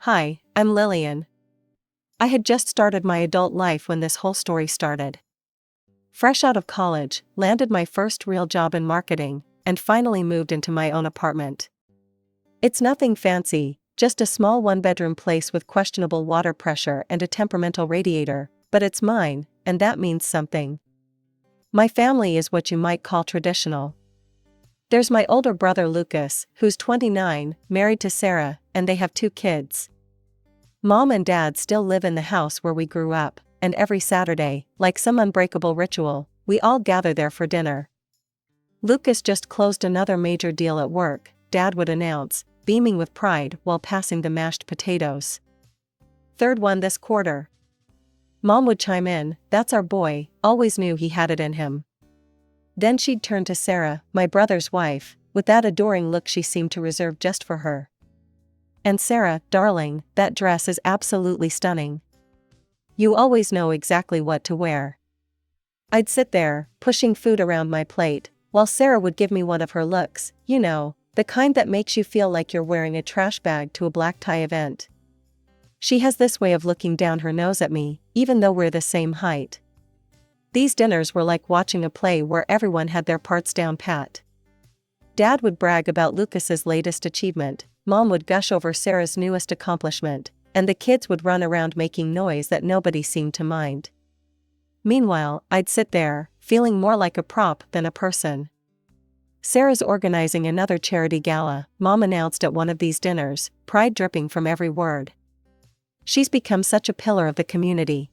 Hi, I'm Lillian. I had just started my adult life when this whole story started. Fresh out of college, landed my first real job in marketing, and finally moved into my own apartment. It's nothing fancy, just a small one-bedroom place with questionable water pressure and a temperamental radiator, but it's mine, and that means something. My family is what you might call traditional. There's my older brother Lucas, who's 29, married to Sarah, and they have 2 kids. Mom and Dad still live in the house where we grew up, and every Saturday, like some unbreakable ritual, we all gather there for dinner. Lucas just closed another major deal at work, Dad would announce, beaming with pride while passing the mashed potatoes. "Third one this quarter." Mom would chime in, "That's our boy, always knew he had it in him." Then she'd turn to Sarah, my brother's wife, with that adoring look she seemed to reserve just for her. "And Sarah, darling, that dress is absolutely stunning. You always know exactly what to wear." I'd sit there, pushing food around my plate, while Sarah would give me one of her looks, you know, the kind that makes you feel like you're wearing a trash bag to a black tie event. She has this way of looking down her nose at me, even though we're the same height. These dinners were like watching a play where everyone had their parts down pat. Dad would brag about Lucas's latest achievement, Mom would gush over Sarah's newest accomplishment, and the kids would run around making noise that nobody seemed to mind. Meanwhile, I'd sit there, feeling more like a prop than a person. "Sarah's organizing another charity gala," Mom announced at one of these dinners, pride dripping from every word. "She's become such a pillar of the community.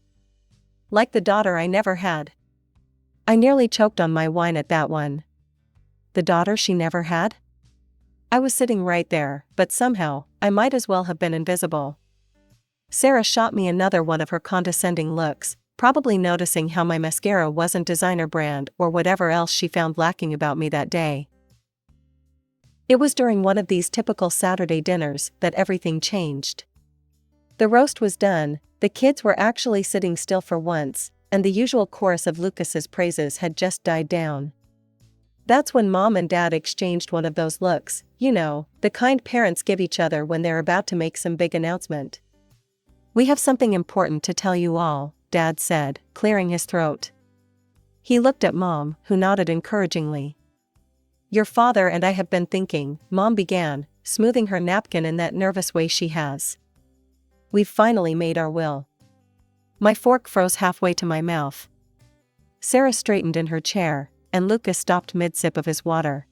Like the daughter I never had." I nearly choked on my wine at that one. The daughter she never had? I was sitting right there, but somehow, I might as well have been invisible. Sarah shot me another one of her condescending looks, probably noticing how my mascara wasn't designer brand or whatever else she found lacking about me that day. It was during one of these typical Saturday dinners that everything changed. The roast was done, the kids were actually sitting still for once, and the usual chorus of Lucas's praises had just died down. That's when Mom and Dad exchanged one of those looks, you know, the kind parents give each other when they're about to make some big announcement. "We have something important to tell you all," Dad said, clearing his throat. He looked at Mom, who nodded encouragingly. "Your father and I have been thinking," Mom began, smoothing her napkin in that nervous way she has. "We've finally made our will." My fork froze halfway to my mouth. Sarah straightened in her chair, and Lucas stopped mid-sip of his water.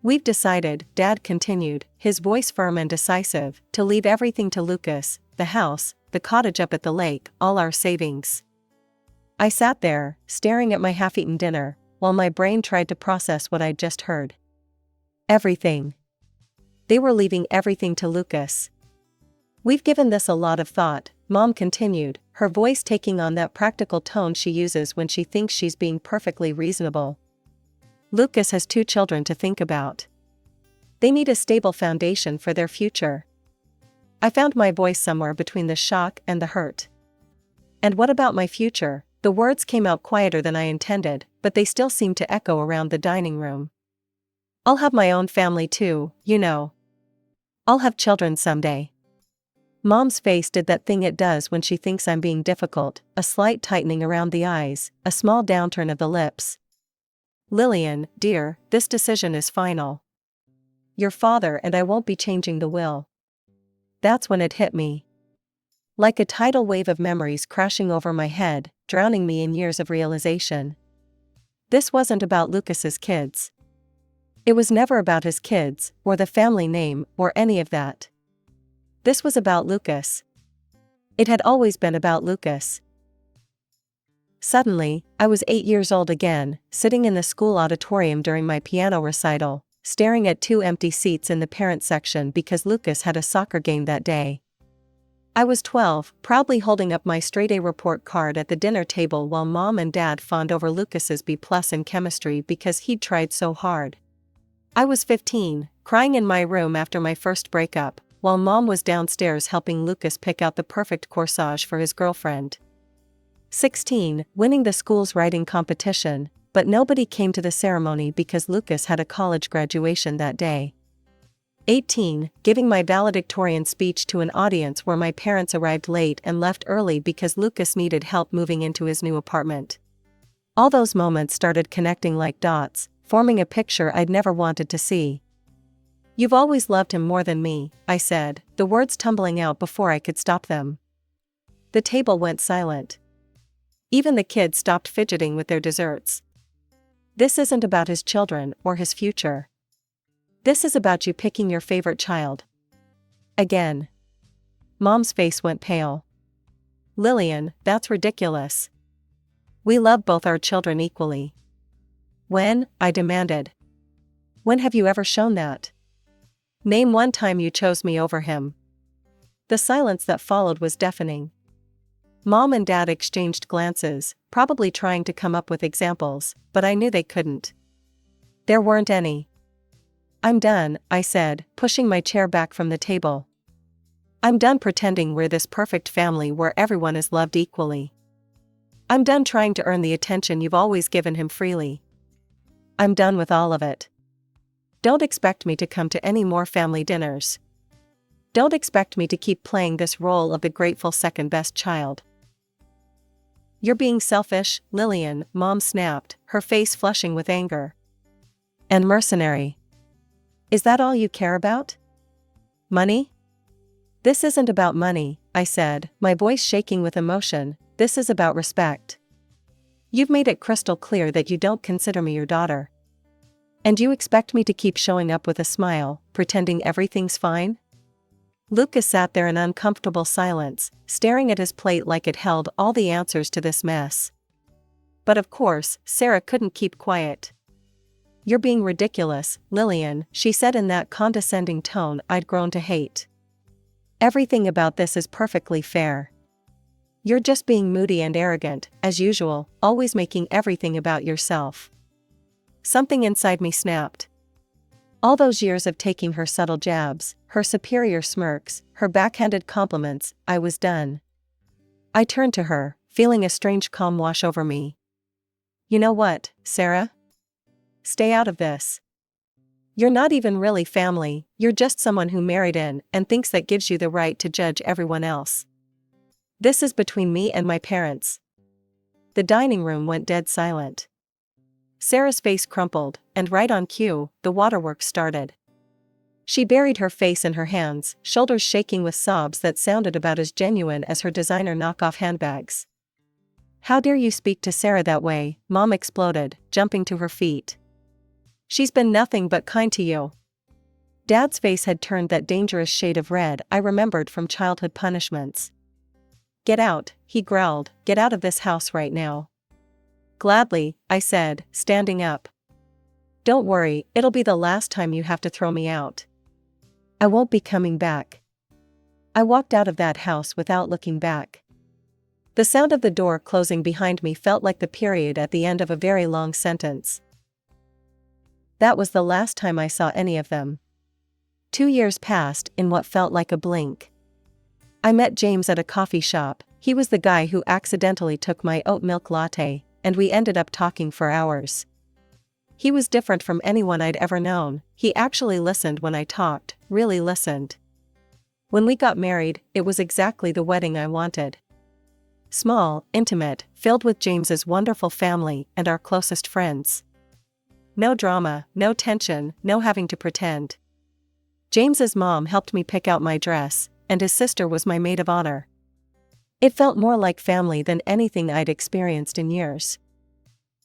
"We've decided," Dad continued, his voice firm and decisive, "to leave everything to Lucas, the house, the cottage up at the lake, all our savings." I sat there, staring at my half-eaten dinner, while my brain tried to process what I'd just heard. Everything. They were leaving everything to Lucas. "We've given this a lot of thought," Mom continued, her voice taking on that practical tone she uses when she thinks she's being perfectly reasonable. "Lucas has 2 children to think about. They need a stable foundation for their future." I found my voice somewhere between the shock and the hurt. "And what about my future?" The words came out quieter than I intended, but they still seemed to echo around the dining room. "I'll have my own family too, you know. I'll have children someday." Mom's face did that thing it does when she thinks I'm being difficult, a slight tightening around the eyes, a small downturn of the lips. "Lillian, dear, this decision is final. Your father and I won't be changing the will." That's when it hit me. Like a tidal wave of memories crashing over my head, drowning me in years of realization. This wasn't about Lucas's kids. It was never about his kids, or the family name, or any of that. This was about Lucas. It had always been about Lucas. Suddenly, I was 8 years old again, sitting in the school auditorium during my piano recital, staring at 2 empty seats in the parent section because Lucas had a soccer game that day. I was 12, proudly holding up my straight-A report card at the dinner table while Mom and Dad fawned over Lucas's B+ in chemistry because he'd tried so hard. I was 15, crying in my room after my first breakup, while Mom was downstairs helping Lucas pick out the perfect corsage for his girlfriend. 16, winning the school's writing competition, but nobody came to the ceremony because Lucas had a college graduation that day. 18. Giving my valedictorian speech to an audience where my parents arrived late and left early because Lucas needed help moving into his new apartment. All those moments started connecting like dots, forming a picture I'd never wanted to see. "You've always loved him more than me," I said, the words tumbling out before I could stop them. The table went silent. Even the kids stopped fidgeting with their desserts. "This isn't about his children or his future. This is about you picking your favorite child." Again. Mom's face went pale. "Lillian, that's ridiculous. We love both our children equally." "When?" I demanded. "When have you ever shown that? Name one time you chose me over him." The silence that followed was deafening. Mom and Dad exchanged glances, probably trying to come up with examples, but I knew they couldn't. There weren't any. "I'm done," I said, pushing my chair back from the table. "I'm done pretending we're this perfect family where everyone is loved equally. I'm done trying to earn the attention you've always given him freely. I'm done with all of it. Don't expect me to come to any more family dinners. Don't expect me to keep playing this role of the grateful second-best child." "You're being selfish, Lillian," Mom snapped, her face flushing with anger. "And mercenary. Is that all you care about? Money?" "This isn't about money," I said, my voice shaking with emotion. "This is about respect. You've made it crystal clear that you don't consider me your daughter. And you expect me to keep showing up with a smile, pretending everything's fine?" Lucas sat there in uncomfortable silence, staring at his plate like it held all the answers to this mess. But of course, Sarah couldn't keep quiet. "You're being ridiculous, Lillian," she said in that condescending tone I'd grown to hate. "Everything about this is perfectly fair. You're just being moody and arrogant, as usual, always making everything about yourself." Something inside me snapped. All those years of taking her subtle jabs, her superior smirks, her backhanded compliments, I was done. I turned to her, feeling a strange calm wash over me. "You know what, Sarah? Stay out of this. You're not even really family, you're just someone who married in and thinks that gives you the right to judge everyone else. This is between me and my parents." The dining room went dead silent. Sarah's face crumpled, and right on cue, the waterworks started. She buried her face in her hands, shoulders shaking with sobs that sounded about as genuine as her designer knockoff handbags. "How dare you speak to Sarah that way?" Mom exploded, jumping to her feet. "She's been nothing but kind to you." Dad's face had turned that dangerous shade of red I remembered from childhood punishments. "Get out," he growled, "get out of this house right now." "Gladly," I said, standing up. "Don't worry, it'll be the last time you have to throw me out. I won't be coming back." I walked out of that house without looking back. The sound of the door closing behind me felt like the period at the end of a very long sentence. That was the last time I saw any of them. 2 years passed in what felt like a blink. I met James at a coffee shop. He was the guy who accidentally took my oat milk latte, and we ended up talking for hours. He was different from anyone I'd ever known. He actually listened when I talked, really listened. When we got married, it was exactly the wedding I wanted. Small, intimate, filled with James's wonderful family and our closest friends. No drama, no tension, no having to pretend. James's mom helped me pick out my dress, and his sister was my maid of honor. It felt more like family than anything I'd experienced in years.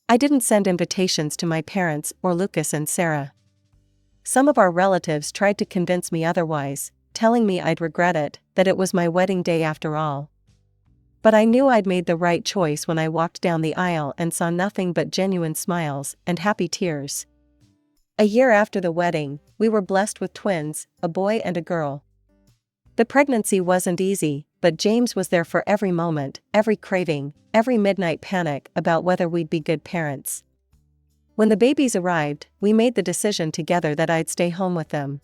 I didn't send invitations to my parents or Lucas and Sarah. Some of our relatives tried to convince me otherwise, telling me I'd regret it, that it was my wedding day after all. But I knew I'd made the right choice when I walked down the aisle and saw nothing but genuine smiles and happy tears. A year after the wedding, we were blessed with twins, a boy and a girl. The pregnancy wasn't easy, but James was there for every moment, every craving, every midnight panic about whether we'd be good parents. When the babies arrived, we made the decision together that I'd stay home with them.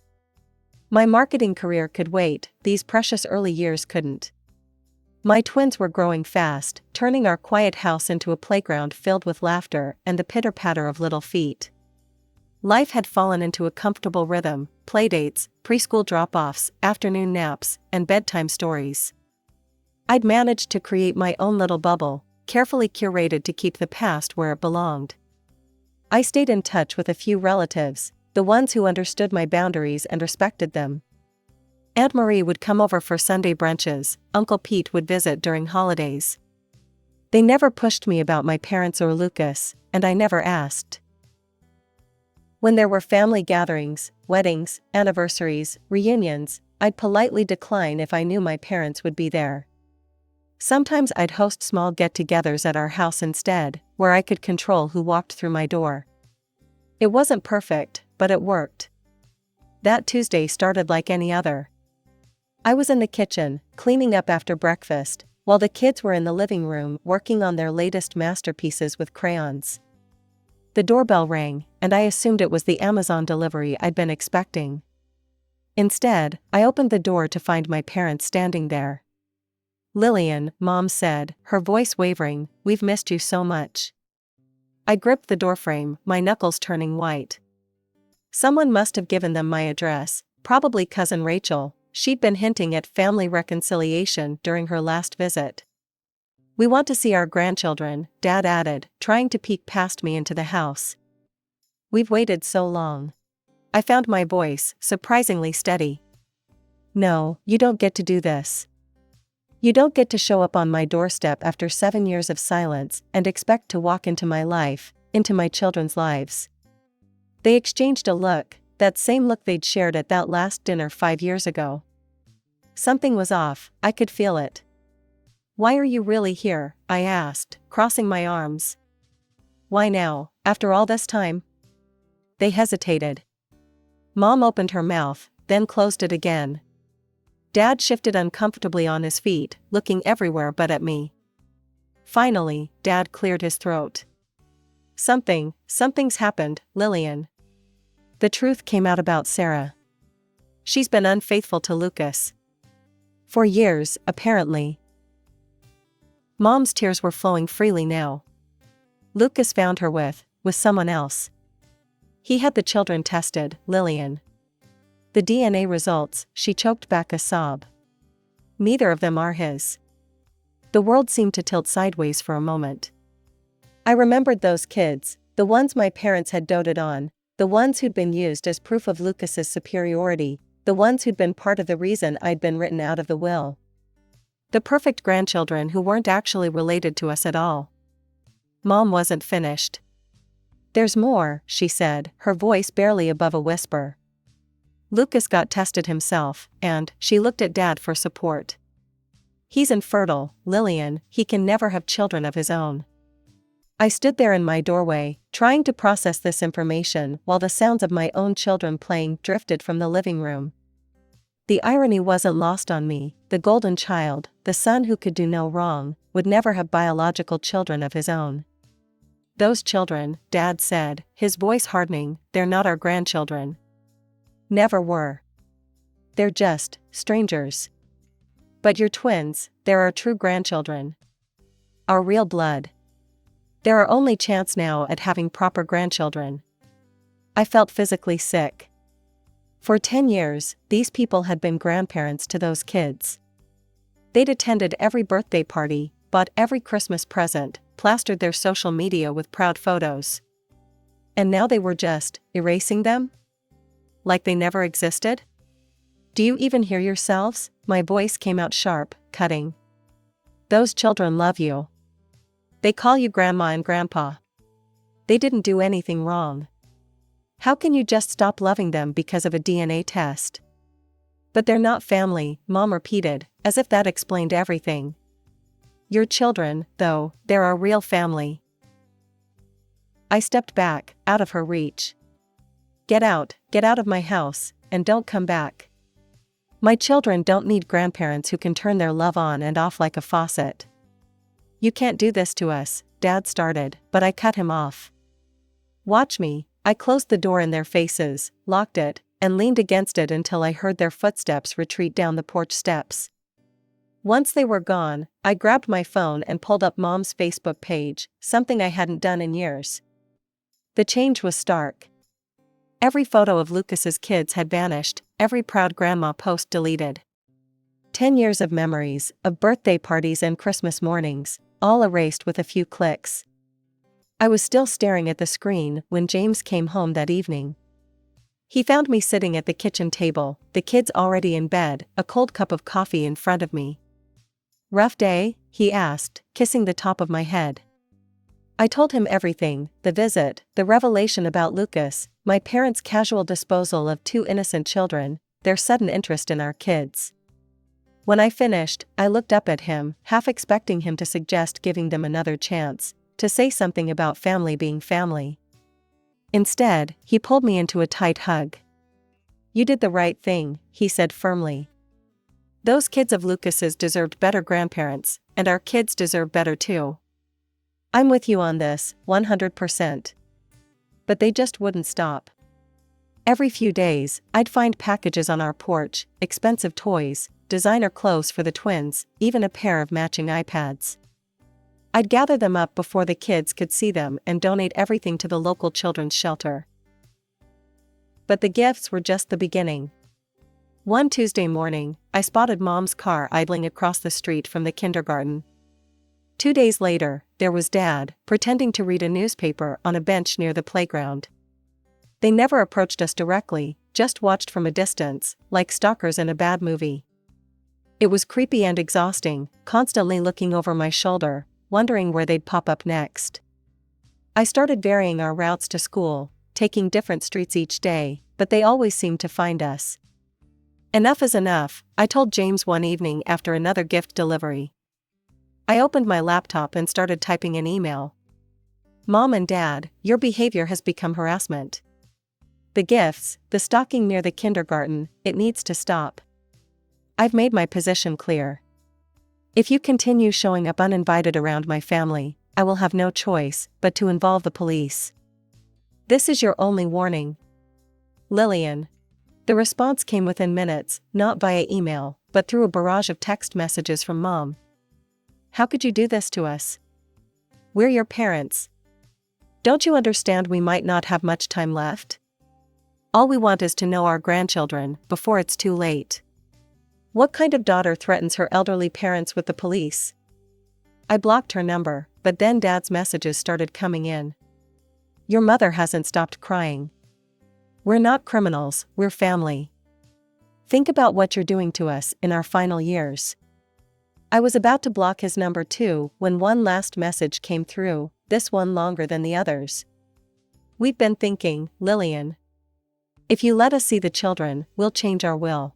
My marketing career could wait, these precious early years couldn't. My twins were growing fast, turning our quiet house into a playground filled with laughter and the pitter-patter of little feet. Life had fallen into a comfortable rhythm: playdates, preschool drop-offs, afternoon naps, and bedtime stories. I'd managed to create my own little bubble, carefully curated to keep the past where it belonged. I stayed in touch with a few relatives, the ones who understood my boundaries and respected them. Aunt Marie would come over for Sunday brunches, Uncle Pete would visit during holidays. They never pushed me about my parents or Lucas, and I never asked. When there were family gatherings, weddings, anniversaries, reunions, I'd politely decline if I knew my parents would be there. Sometimes I'd host small get-togethers at our house instead, where I could control who walked through my door. It wasn't perfect, but it worked. That Tuesday started like any other. I was in the kitchen, cleaning up after breakfast, while the kids were in the living room working on their latest masterpieces with crayons. The doorbell rang, and I assumed it was the Amazon delivery I'd been expecting. Instead, I opened the door to find my parents standing there. "Lillian," Mom said, her voice wavering, "we've missed you so much." I gripped the doorframe, my knuckles turning white. Someone must have given them my address, probably Cousin Rachel. She'd been hinting at family reconciliation during her last visit. "We want to see our grandchildren," Dad added, trying to peek past me into the house. "We've waited so long." I found my voice surprisingly steady. "No, you don't get to do this. You don't get to show up on my doorstep after 7 years of silence and expect to walk into my life, into my children's lives." They exchanged a look, that same look they'd shared at that last dinner 5 years ago. Something was off, I could feel it. "Why are you really here?" I asked, crossing my arms. "Why now, after all this time?" They hesitated. Mom opened her mouth, then closed it again. Dad shifted uncomfortably on his feet, looking everywhere but at me. Finally, Dad cleared his throat. Something's happened, Lillian." The truth came out about Sarah. "She's been unfaithful to Lucas. For years, apparently." Mom's tears were flowing freely now. "Lucas found her with someone else. He had the children tested, Lillian. The DNA results," she choked back a sob. "Neither of them are his." The world seemed to tilt sideways for a moment. I remembered those kids, the ones my parents had doted on, the ones who'd been used as proof of Lucas's superiority, the ones who'd been part of the reason I'd been written out of the will. The perfect grandchildren who weren't actually related to us at all. Mom wasn't finished. "There's more," she said, her voice barely above a whisper. "Lucas got tested himself, and," she looked at Dad for support. "He's infertile, Lillian, he can never have children of his own." I stood there in my doorway, trying to process this information while the sounds of my own children playing drifted from the living room. The irony wasn't lost on me: the golden child, the son who could do no wrong, would never have biological children of his own. "Those children," Dad said, his voice hardening, "they're not our grandchildren. Never were. They're just strangers. But you're twins, they're our true grandchildren. Our real blood. They're our only chance now at having proper grandchildren." I felt physically sick. For 10 years, these people had been grandparents to those kids. They'd attended every birthday party, bought every Christmas present, plastered their social media with proud photos. And now they were just erasing them? Like they never existed? "Do you even hear yourselves?" My voice came out sharp, cutting. "Those children love you. They call you Grandma and Grandpa. They didn't do anything wrong. How can you just stop loving them because of a DNA test?" "But they're not family," Mom repeated, as if that explained everything. "Your children, though, they're our real family." I stepped back, out of her reach. Get out of my house, and don't come back. My children don't need grandparents who can turn their love on and off like a faucet." "You can't do this to us," Dad started, but I cut him off. "Watch me." I closed the door in their faces, locked it, and leaned against it until I heard their footsteps retreat down the porch steps. Once they were gone, I grabbed my phone and pulled up Mom's Facebook page, something I hadn't done in years. The change was stark. Every photo of Lucas's kids had vanished, every proud grandma post deleted. 10 years of memories, of birthday parties and Christmas mornings, all erased with a few clicks. I was still staring at the screen when James came home that evening. He found me sitting at the kitchen table, the kids already in bed, a cold cup of coffee in front of me. "Rough day?" he asked, kissing the top of my head. I told him everything, the visit, the revelation about Lucas, my parents' casual disposal of 2 innocent children, their sudden interest in our kids. When I finished, I looked up at him, half expecting him to suggest giving them another chance, to say something about family being family. Instead, he pulled me into a tight hug. "You did the right thing," he said firmly. "Those kids of Lucas's deserved better grandparents, and our kids deserve better too. I'm with you on this, 100%. But they just wouldn't stop. Every few days, I'd find packages on our porch, expensive toys, designer clothes for the twins, even a pair of matching iPads. I'd gather them up before the kids could see them and donate everything to the local children's shelter. But the gifts were just the beginning. One Tuesday morning, I spotted Mom's car idling across the street from the kindergarten. 2 days later, there was Dad, pretending to read a newspaper on a bench near the playground. They never approached us directly, just watched from a distance, like stalkers in a bad movie. It was creepy and exhausting, constantly looking over my shoulder, wondering where they'd pop up next. I started varying our routes to school, taking different streets each day, but they always seemed to find us. "Enough is enough," I told James one evening after another gift delivery. I opened my laptop and started typing an email. "Mom and Dad, your behavior has become harassment. The gifts, the stalking near the kindergarten, it needs to stop. I've made my position clear. If you continue showing up uninvited around my family, I will have no choice but to involve the police. This is your only warning. Lillian." The response came within minutes, not via email, but through a barrage of text messages from Mom. "How could you do this to us? We're your parents. Don't you understand we might not have much time left? All we want is to know our grandchildren before it's too late. What kind of daughter threatens her elderly parents with the police?" I blocked her number, but then Dad's messages started coming in. "Your mother hasn't stopped crying. We're not criminals, we're family. Think about what you're doing to us in our final years." I was about to block his number too when one last message came through, this one longer than the others. "We've been thinking, Lillian. If you let us see the children, we'll change our will.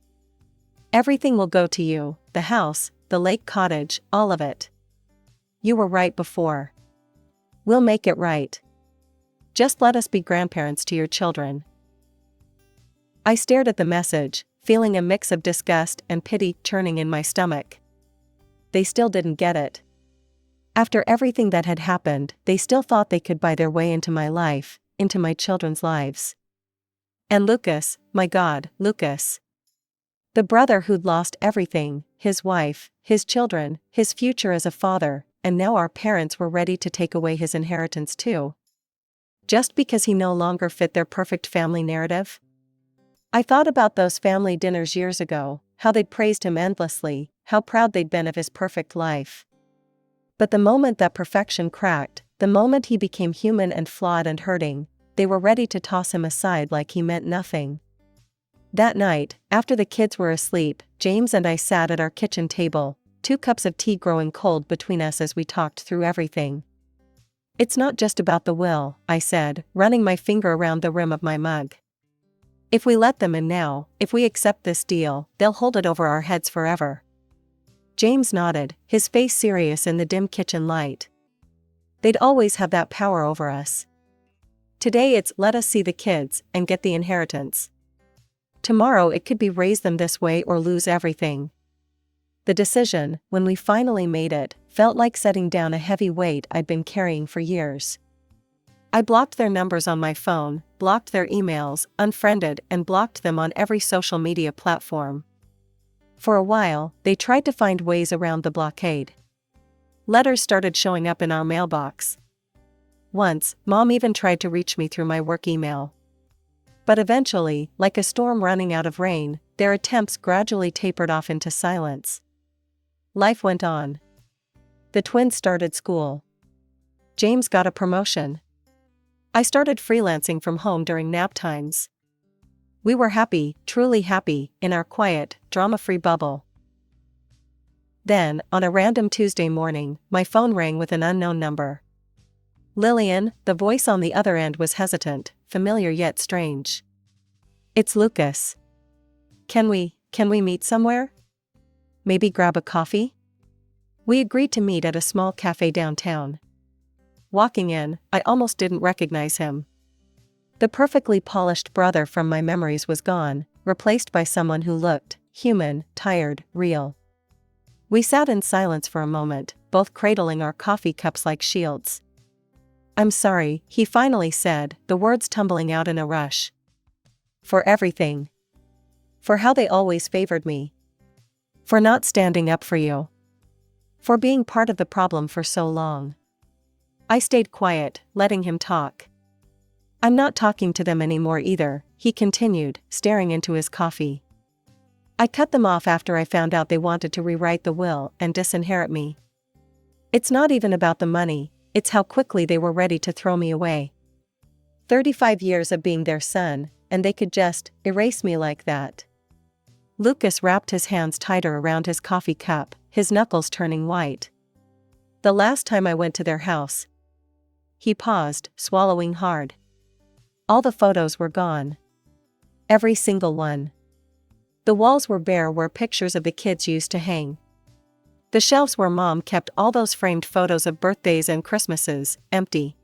Everything will go to you, the house, the lake cottage, all of it. You were right before. We'll make it right. Just let us be grandparents to your children." I stared at the message, feeling a mix of disgust and pity churning in my stomach. They still didn't get it. After everything that had happened, they still thought they could buy their way into my life, into my children's lives. And Lucas, my God, Lucas. The brother who'd lost everything, his wife, his children, his future as a father, and now our parents were ready to take away his inheritance too. Just because he no longer fit their perfect family narrative? I thought about those family dinners years ago, how they'd praised him endlessly, how proud they'd been of his perfect life. But the moment that perfection cracked, the moment he became human and flawed and hurting, they were ready to toss him aside like he meant nothing. That night, after the kids were asleep, James and I sat at our kitchen table, 2 cups of tea growing cold between us as we talked through everything. "It's not just about the will," I said, running my finger around the rim of my mug. "If we let them in now, if we accept this deal, they'll hold it over our heads forever." James nodded, his face serious in the dim kitchen light. "They'd always have that power over us. Today it's let us see the kids and get the inheritance. Tomorrow it could be raise them this way or lose everything." The decision, when we finally made it, felt like setting down a heavy weight I'd been carrying for years. I blocked their numbers on my phone, blocked their emails, unfriended and blocked them on every social media platform. For a while, they tried to find ways around the blockade. Letters started showing up in our mailbox. Once, Mom even tried to reach me through my work email. But eventually, like a storm running out of rain, their attempts gradually tapered off into silence. Life went on. The twins started school. James got a promotion. I started freelancing from home during nap times. We were happy, truly happy, in our quiet, drama-free bubble. Then, on a random Tuesday morning, my phone rang with an unknown number. Lillian, the voice on the other end was hesitant, familiar yet strange. It's Lucas. Can we meet somewhere? Maybe grab a coffee? We agreed to meet at a small cafe downtown. Walking in, I almost didn't recognize him. The perfectly polished brother from my memories was gone, replaced by someone who looked human, tired, real. We sat in silence for a moment, both cradling our coffee cups like shields. I'm sorry, he finally said, the words tumbling out in a rush. For everything. For how they always favored me. For not standing up for you. For being part of the problem for so long. I stayed quiet, letting him talk. I'm not talking to them anymore either, he continued, staring into his coffee. I cut them off after I found out they wanted to rewrite the will and disinherit me. It's not even about the money, it's how quickly they were ready to throw me away. 35 years of being their son, and they could just erase me like that. Lucas wrapped his hands tighter around his coffee cup, his knuckles turning white. The last time I went to their house. He paused, swallowing hard. All the photos were gone. Every single one. The walls were bare where pictures of the kids used to hang. The shelves where Mom kept all those framed photos of birthdays and Christmases, empty.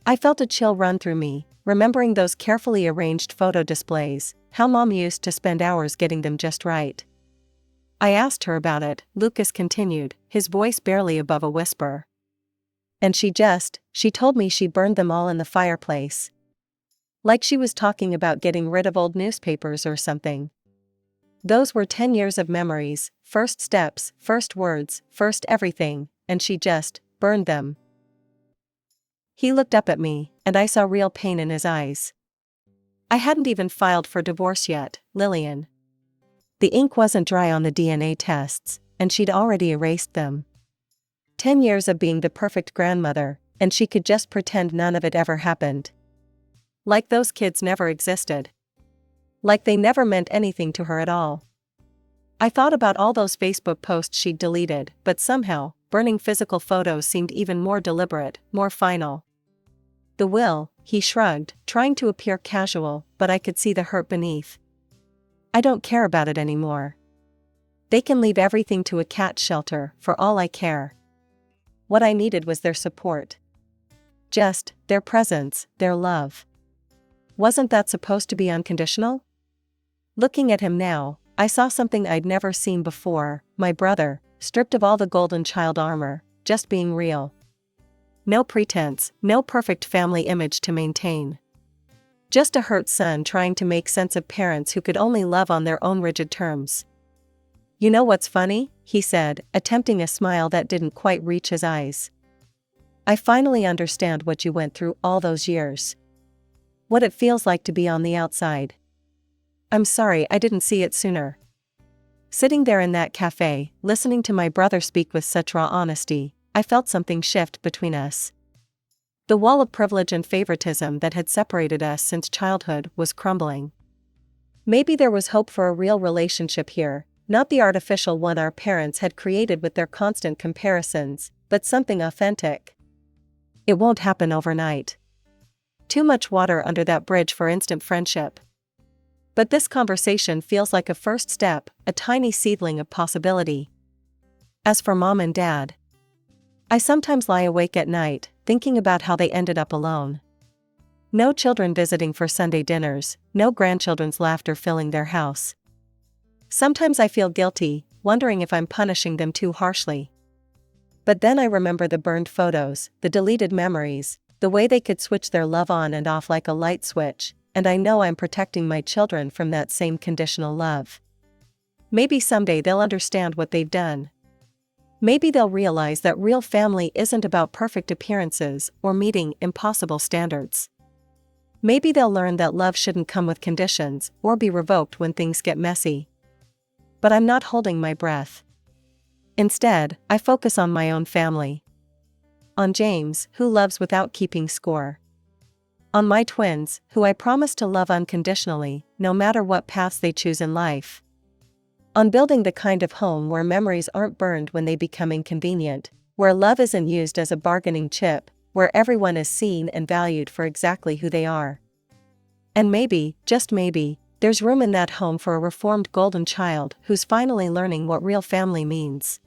I felt a chill run through me, remembering those carefully arranged photo displays, how Mom used to spend hours getting them just right. I asked her about it, Lucas continued, his voice barely above a whisper. And she told me she burned them all in the fireplace. Like she was talking about getting rid of old newspapers or something. Those were 10 years of memories, first steps, first words, first everything, and she just burned them. He looked up at me, and I saw real pain in his eyes. I hadn't even filed for divorce yet, Lillian. The ink wasn't dry on the DNA tests, and she'd already erased them. 10 years of being the perfect grandmother, and she could just pretend none of it ever happened. Like those kids never existed. Like they never meant anything to her at all. I thought about all those Facebook posts she'd deleted, but somehow, burning physical photos seemed even more deliberate, more final. The will, he shrugged, trying to appear casual, but I could see the hurt beneath. I don't care about it anymore. They can leave everything to a cat shelter, for all I care. What I needed was their support. Just, their presence, their love. Wasn't that supposed to be unconditional? Looking at him now, I saw something I'd never seen before, my brother, stripped of all the golden child armor, just being real. No pretense, no perfect family image to maintain. Just a hurt son trying to make sense of parents who could only love on their own rigid terms. You know what's funny? He said, attempting a smile that didn't quite reach his eyes. I finally understand what you went through all those years. What it feels like to be on the outside. I'm sorry I didn't see it sooner. Sitting there in that cafe, listening to my brother speak with such raw honesty, I felt something shift between us. The wall of privilege and favoritism that had separated us since childhood was crumbling. Maybe there was hope for a real relationship here, not the artificial one our parents had created with their constant comparisons, but something authentic. It won't happen overnight. Too much water under that bridge for instant friendship. But this conversation feels like a first step, a tiny seedling of possibility. As for Mom and Dad, I sometimes lie awake at night, thinking about how they ended up alone. No children visiting for Sunday dinners, no grandchildren's laughter filling their house. Sometimes I feel guilty, wondering if I'm punishing them too harshly. But then I remember the burned photos, the deleted memories, the way they could switch their love on and off like a light switch, and I know I'm protecting my children from that same conditional love. Maybe someday they'll understand what they've done. Maybe they'll realize that real family isn't about perfect appearances or meeting impossible standards. Maybe they'll learn that love shouldn't come with conditions or be revoked when things get messy. But I'm not holding my breath. Instead, I focus on my own family. On James, who loves without keeping score. On my twins, who I promise to love unconditionally, no matter what paths they choose in life. On building the kind of home where memories aren't burned when they become inconvenient, where love isn't used as a bargaining chip, where everyone is seen and valued for exactly who they are. And maybe, just maybe, there's room in that home for a reformed golden child who's finally learning what real family means.